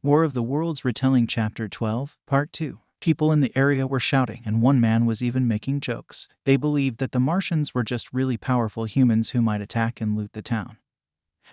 War of the Worlds Retelling Chapter 12, Part 2. People in the area were shouting, and one man was even making jokes. They believed that the Martians were just really powerful humans who might attack and loot the town,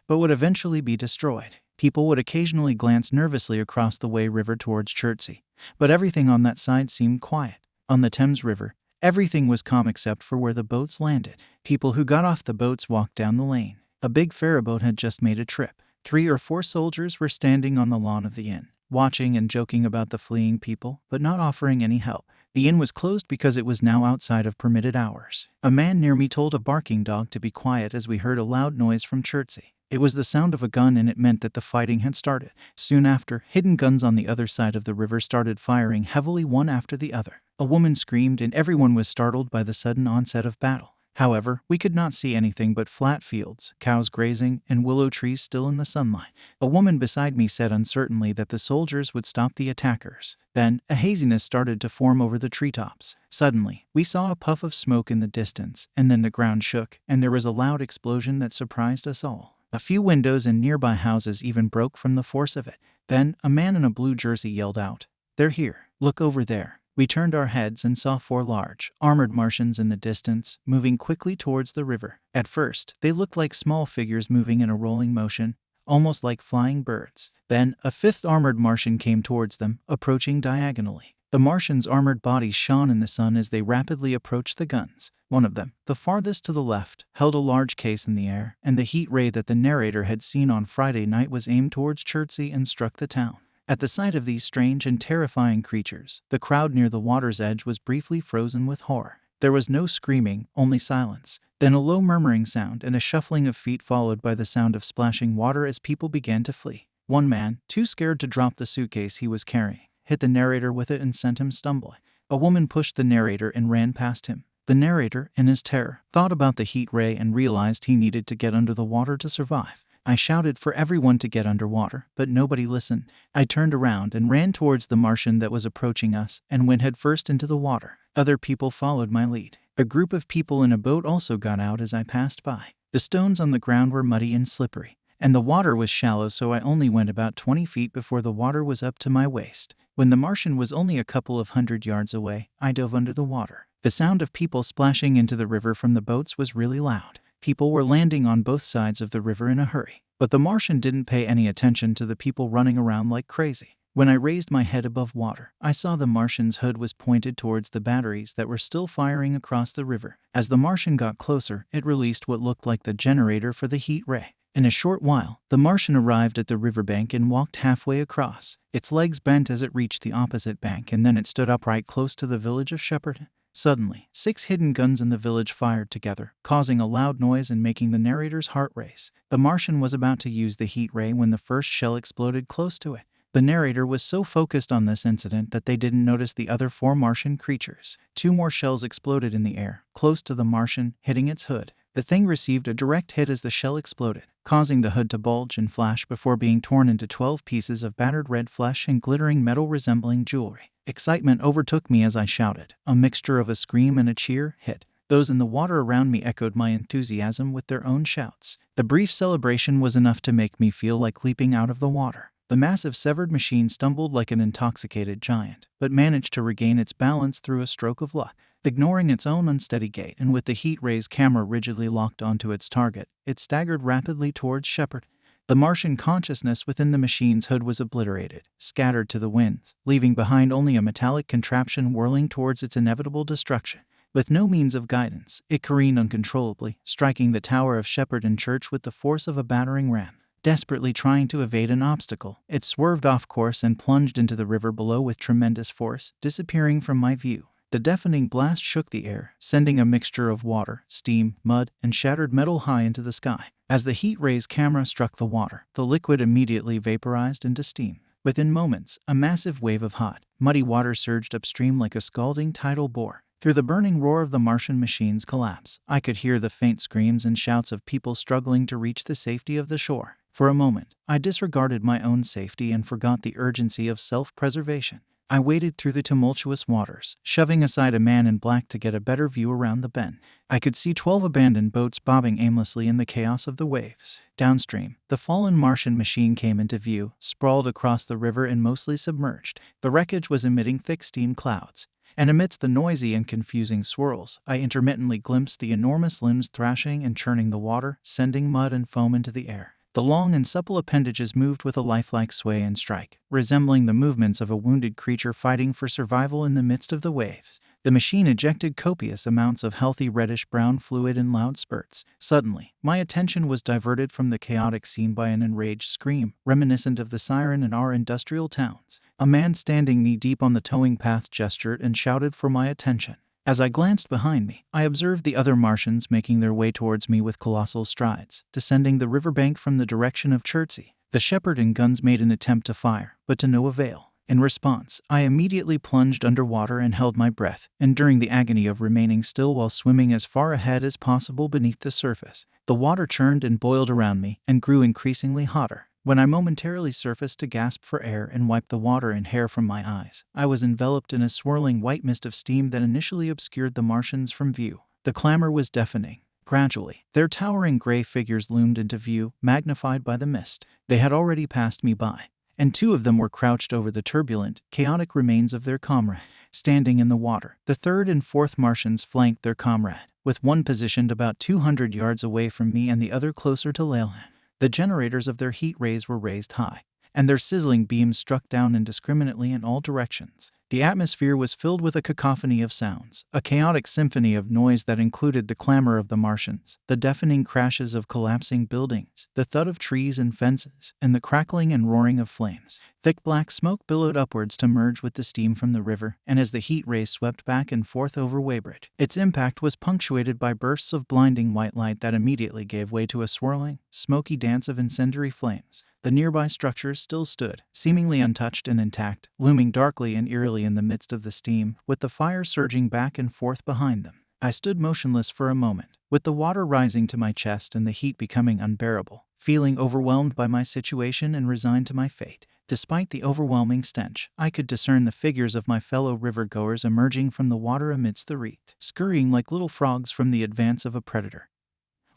but would eventually be destroyed. People would occasionally glance nervously across the Wey River towards Chertsey, but everything on that side seemed quiet. On the Thames River, everything was calm except for where the boats landed. People who got off the boats walked down the lane. A big ferryboat had just made a trip. 3 or 4 soldiers were standing on the lawn of the inn, watching and joking about the fleeing people, but not offering any help. The inn was closed because it was now outside of permitted hours. A man near me told a barking dog to be quiet as we heard a loud noise from Chertsey. It was the sound of a gun, and it meant that the fighting had started. Soon after, hidden guns on the other side of the river started firing heavily one after the other. A woman screamed, and everyone was startled by the sudden onset of battle. However, we could not see anything but flat fields, cows grazing, and willow trees still in the sunlight. A woman beside me said uncertainly that the soldiers would stop the attackers. Then, a haziness started to form over the treetops. Suddenly, we saw a puff of smoke in the distance, and then the ground shook, and there was a loud explosion that surprised us all. A few windows in nearby houses even broke from the force of it. Then, a man in a blue jersey yelled out, "They're here! Look over there!" We turned our heads and saw 4 large, armored Martians in the distance, moving quickly towards the river. At first, they looked like small figures moving in a rolling motion, almost like flying birds. Then, a 5th armored Martian came towards them, approaching diagonally. The Martians' armored bodies shone in the sun as they rapidly approached the guns. One of them, the farthest to the left, held a large case in the air, and the heat ray that the narrator had seen on Friday night was aimed towards Chertsey and struck the town. At the sight of these strange and terrifying creatures, the crowd near the water's edge was briefly frozen with horror. There was no screaming, only silence. Then a low murmuring sound and a shuffling of feet followed by the sound of splashing water as people began to flee. One man, too scared to drop the suitcase he was carrying, hit the narrator with it and sent him stumbling. A woman pushed the narrator and ran past him. The narrator, in his terror, thought about the heat ray and realized he needed to get under the water to survive. I shouted for everyone to get underwater, but nobody listened. I turned around and ran towards the Martian that was approaching us and went headfirst into the water. Other people followed my lead. A group of people in a boat also got out as I passed by. The stones on the ground were muddy and slippery, and the water was shallow, so I only went about 20 feet before the water was up to my waist. When the Martian was only a couple of 100 yards away, I dove under the water. The sound of people splashing into the river from the boats was really loud. People were landing on both sides of the river in a hurry. But the Martian didn't pay any attention to the people running around like crazy. When I raised my head above water, I saw the Martian's hood was pointed towards the batteries that were still firing across the river. As the Martian got closer, it released what looked like the generator for the heat ray. In a short while, the Martian arrived at the riverbank and walked halfway across. Its legs bent as it reached the opposite bank, and then it stood upright close to the village of Shepperton. Suddenly, 6 hidden guns in the village fired together, causing a loud noise and making the narrator's heart race. The Martian was about to use the heat ray when the first shell exploded close to it. The narrator was so focused on this incident that they didn't notice the other 4 Martian creatures. 2 more shells exploded in the air, close to the Martian, hitting its hood. The thing received a direct hit as the shell exploded, causing the hood to bulge and flash before being torn into 12 pieces of battered red flesh and glittering metal resembling jewelry. Excitement overtook me as I shouted. A mixture of a scream and a cheer hit. Those in the water around me echoed my enthusiasm with their own shouts. The brief celebration was enough to make me feel like leaping out of the water. The massive severed machine stumbled like an intoxicated giant, but managed to regain its balance through a stroke of luck. Ignoring its own unsteady gait and with the heat ray's camera rigidly locked onto its target, it staggered rapidly towards Shepard. The Martian consciousness within the machine's hood was obliterated, scattered to the winds, leaving behind only a metallic contraption whirling towards its inevitable destruction. With no means of guidance, it careened uncontrollably, striking the tower of Shepperton Church with the force of a battering ram. Desperately trying to evade an obstacle, it swerved off course and plunged into the river below with tremendous force, disappearing from my view. The deafening blast shook the air, sending a mixture of water, steam, mud, and shattered metal high into the sky. As the heat ray's camera struck the water, the liquid immediately vaporized into steam. Within moments, a massive wave of hot, muddy water surged upstream like a scalding tidal bore. Through the burning roar of the Martian machine's collapse, I could hear the faint screams and shouts of people struggling to reach the safety of the shore. For a moment, I disregarded my own safety and forgot the urgency of self-preservation. I waded through the tumultuous waters, shoving aside a man in black to get a better view around the bend. I could see 12 abandoned boats bobbing aimlessly in the chaos of the waves. Downstream, the fallen Martian machine came into view, sprawled across the river and mostly submerged. The wreckage was emitting thick steam clouds, and amidst the noisy and confusing swirls, I intermittently glimpsed the enormous limbs thrashing and churning the water, sending mud and foam into the air. The long and supple appendages moved with a lifelike sway and strike, resembling the movements of a wounded creature fighting for survival in the midst of the waves. The machine ejected copious amounts of healthy reddish-brown fluid in loud spurts. Suddenly, my attention was diverted from the chaotic scene by an enraged scream, reminiscent of the siren in our industrial towns. A man standing knee-deep on the towing path gestured and shouted for my attention. As I glanced behind me, I observed the other Martians making their way towards me with colossal strides, descending the riverbank from the direction of Chertsey. The shepherd and guns made an attempt to fire, but to no avail. In response, I immediately plunged underwater and held my breath, enduring the agony of remaining still while swimming as far ahead as possible beneath the surface. The water churned and boiled around me and grew increasingly hotter. When I momentarily surfaced to gasp for air and wipe the water and hair from my eyes, I was enveloped in a swirling white mist of steam that initially obscured the Martians from view. The clamor was deafening. Gradually, their towering gray figures loomed into view, magnified by the mist. They had already passed me by, and 2 of them were crouched over the turbulent, chaotic remains of their comrade, standing in the water. The 3rd and 4th Martians flanked their comrade, with one positioned about 200 yards away from me and the other closer to Leyland. The generators of their heat rays were raised high, and their sizzling beams struck down indiscriminately in all directions. The atmosphere was filled with a cacophony of sounds, a chaotic symphony of noise that included the clamor of the Martians, the deafening crashes of collapsing buildings, the thud of trees and fences, and the crackling and roaring of flames. Thick black smoke billowed upwards to merge with the steam from the river, and as the heat rays swept back and forth over Weybridge, its impact was punctuated by bursts of blinding white light that immediately gave way to a swirling, smoky dance of incendiary flames. The nearby structures still stood, seemingly untouched and intact, looming darkly and eerily in the midst of the steam, with the fire surging back and forth behind them. I stood motionless for a moment, with the water rising to my chest and the heat becoming unbearable, feeling overwhelmed by my situation and resigned to my fate. Despite the overwhelming stench, I could discern the figures of my fellow river-goers emerging from the water amidst the reek, scurrying like little frogs from the advance of a predator,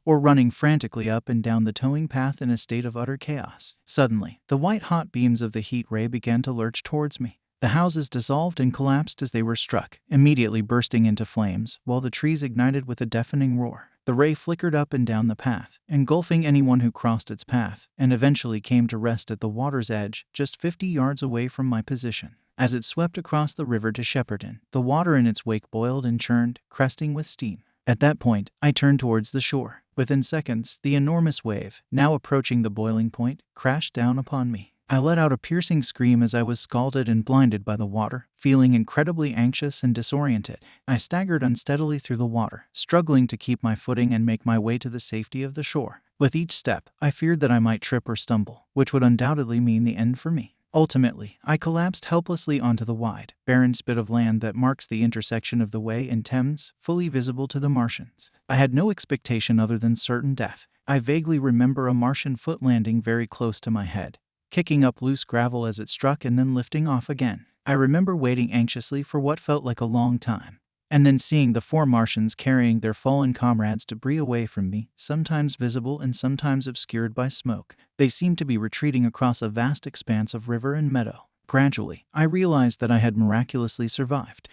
or running frantically up and down the towing path in a state of utter chaos. Suddenly, the white-hot beams of the heat ray began to lurch towards me. The houses dissolved and collapsed as they were struck, immediately bursting into flames, while the trees ignited with a deafening roar. The ray flickered up and down the path, engulfing anyone who crossed its path, and eventually came to rest at the water's edge, just 50 yards away from my position. As it swept across the river to Shepperton, the water in its wake boiled and churned, cresting with steam. At that point, I turned towards the shore. Within seconds, the enormous wave, now approaching the boiling point, crashed down upon me. I let out a piercing scream as I was scalded and blinded by the water, feeling incredibly anxious and disoriented. I staggered unsteadily through the water, struggling to keep my footing and make my way to the safety of the shore. With each step, I feared that I might trip or stumble, which would undoubtedly mean the end for me. Ultimately, I collapsed helplessly onto the wide, barren spit of land that marks the intersection of the Wey and Thames, fully visible to the Martians. I had no expectation other than certain death. I vaguely remember a Martian foot landing very close to my head, kicking up loose gravel as it struck and then lifting off again. I remember waiting anxiously for what felt like a long time, and then seeing the 4 Martians carrying their fallen comrades' debris away from me, sometimes visible and sometimes obscured by smoke. They seemed to be retreating across a vast expanse of river and meadow. Gradually, I realized that I had miraculously survived.